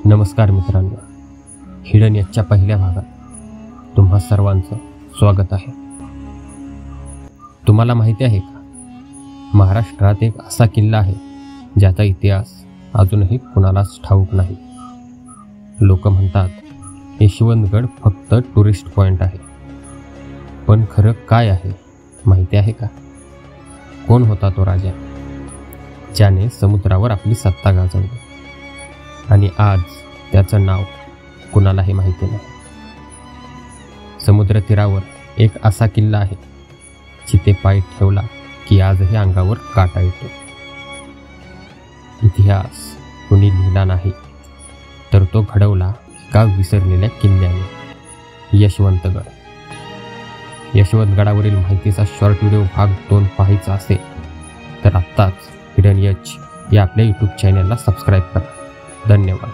नमस्कार मित्रांनो, हिडन याच्या पहिल्या भागात तुम्हा सर्वांचं स्वागत आहे। तुम्हाला माहिती आहे का, महाराष्ट्रात एक असा किल्ला आहे ज्याचा इतिहास अजूनही कुणालाच ठाऊक नाही। लोक म्हणतात यशवंतगड फक्त टुरिस्ट पॉइंट आहे, पण खरं काय आहे माहिती आहे का? कोण होता तो राजा ज्याने समुद्रावर आपली सत्ता गाजवली आणि आज त्याचं नाव कुणालाही माहिती नाही। समुद्र तीरावर एक असा किल्ला आहे जिथे पाय ठेवला की आजही अंगावर काटा येतो। इतिहास कुणी लिहिला नाही, तर तो घडवला एका विसरलेल्या किल्ल्याने, यशवंतगड। यशवंतगडावरील माहितीचा शॉर्ट व्हिडिओ भाग 2 पाहायचा असेल तर आत्ताच हिडन एच या आपल्या यूट्यूब चॅनलला सबस्क्राईब करा। धन्यवाद।